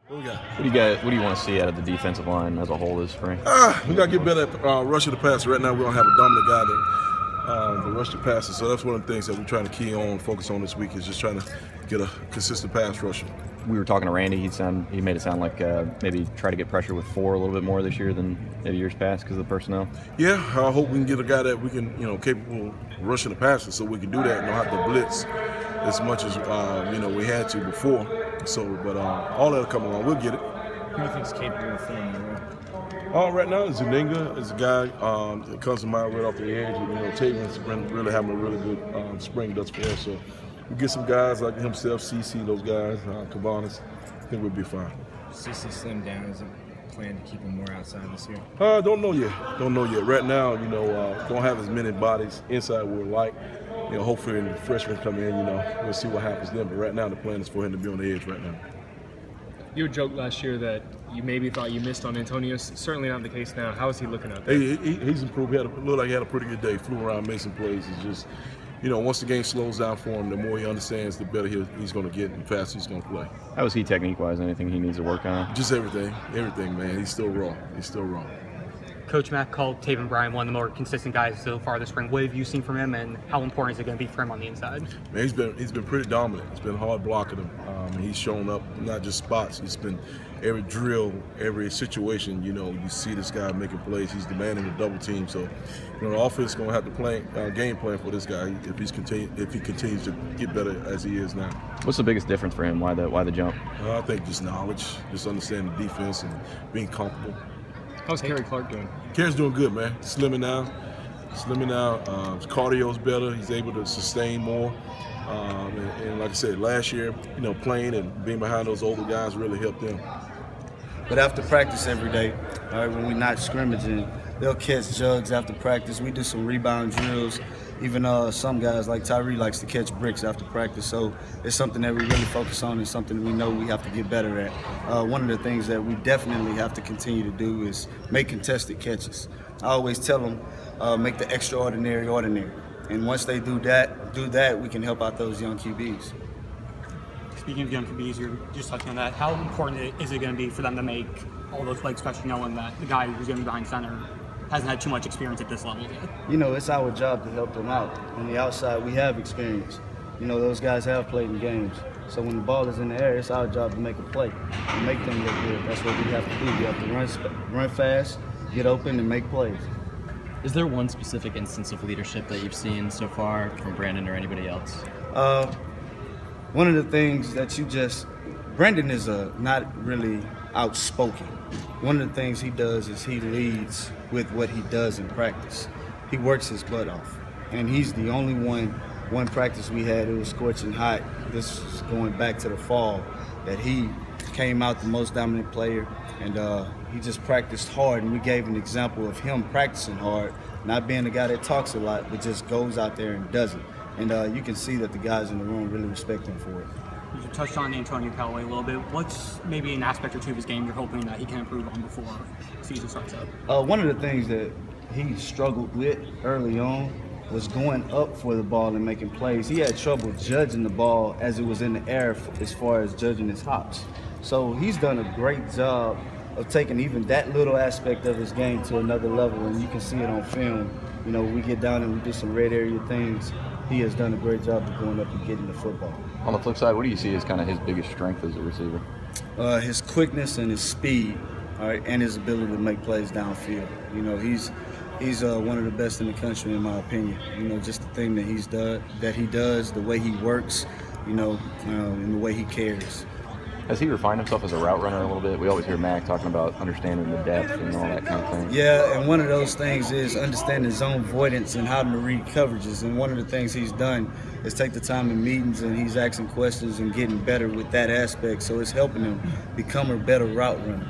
What we got? What do you want to see out of the defensive line as a whole this spring? We got to get better at rushing the passer. Right now, we don't have a dominant guy that rush the passer. So that's one of the things that we're trying to key on, focus on this week is just trying to get a consistent pass rusher. We were talking to Randy. He made it sound like maybe try to get pressure with 4 a little bit more this year than maybe years past because of the personnel. Yeah, I hope we can get a guy that we can, capable of rushing the passer, so we can do that and know how to blitz as much as we had to before. So, but all that'll come along. We'll get it. Who do you think's capable of filling the role? Right now, Zuninga is a guy that comes to mind right off the edge. Taven's been really having a really good spring thus far. So we get some guys like himself, CC, those guys, Cabanas. I think we'll be fine. CC slimmed down. Is it plan to keep him more outside this year? Don't know yet. Right now, don't have as many bodies inside we would like. Hopefully when the freshmen come in, we'll see what happens then. But right now, the plan is for him to be on the edge right now. You had joked last year that you maybe thought you missed on Antonio. Certainly not the case now. How is he looking out there? He's improved. Looked like he had a pretty good day. Flew around, made some plays. It's just, once the game slows down for him, the more he understands, the better he's going to get and the faster he's going to play. How is he technique-wise? Anything he needs to work on? Just everything, man. He's still raw. Coach Mack called Taven Bryan one of the more consistent guys so far this spring. What have you seen from him, and how important is it going to be for him on the inside? Man, he's been pretty dominant. It's been hard blocking him. He's shown up not just spots. It's been every drill, every situation. You see this guy making plays. He's demanding a double team. So, the offense is going to have to play game plan for this guy if he continues to get better as he is now. What's the biggest difference for him? Why the jump? I think just knowledge, just understanding the defense and being comfortable. How's Kerry Clark doing? Kerry's doing good, man. Slimming now. His cardio's better. He's able to sustain more. And like I said, last year, playing and being behind those older guys really helped them. But after practice every day, all right, when we're not scrimmaging, they'll catch jugs after practice. We do some rebound drills. Even some guys like Tyree likes to catch bricks after practice. So it's something that we really focus on and something we know we have to get better at. One of the things that we definitely have to continue to do is make contested catches. I always tell them, make the extraordinary ordinary. And once they do that, we can help out those young QBs. Speaking of young QBs, you're just touching on that. How important is it going to be for them to make all those plays, especially knowing that the guy who's going to be behind center hasn't had too much experience at this level yet? It's our job to help them out. On the outside, we have experience. Those guys have played in games. So when the ball is in the air, it's our job to make a play and make them look good. That's what we have to do. We have to run fast, get open, and make plays. Is there one specific instance of leadership that you've seen so far from Brandon or anybody else? One of the things that Brandon is not really outspoken. One of the things he does is he leads with what he does in practice. He works his butt off. And he's the only one practice we had, it was scorching hot. This is going back to the fall, that he came out the most dominant player, and he just practiced hard, and we gave an example of him practicing hard, not being the guy that talks a lot, but just goes out there and does it. And you can see that the guys in the room really respect him for it. You touched on Antonio Callaway a little bit. What's maybe an aspect or two of his game you're hoping that he can improve on before season starts up? One of the things that he struggled with early on was going up for the ball and making plays. He had trouble judging the ball as it was in the air as far as judging his hops. So he's done a great job of taking even that little aspect of his game to another level, and you can see it on film. We get down and we do some red area things. He has done a great job of going up and getting the football. On the flip side, what do you see as kind of his biggest strength as a receiver? His quickness and his speed, all right, and his ability to make plays downfield. He's one of the best in the country, in my opinion. Just the thing that he does, the way he works, and the way he cares. Has he refined himself as a route runner a little bit? We always hear Mac talking about understanding the depth and all that kind of thing. Yeah, and one of those things is understanding zone avoidance and how to read coverages. And one of the things he's done is take the time in meetings and he's asking questions and getting better with that aspect. So it's helping him become a better route runner.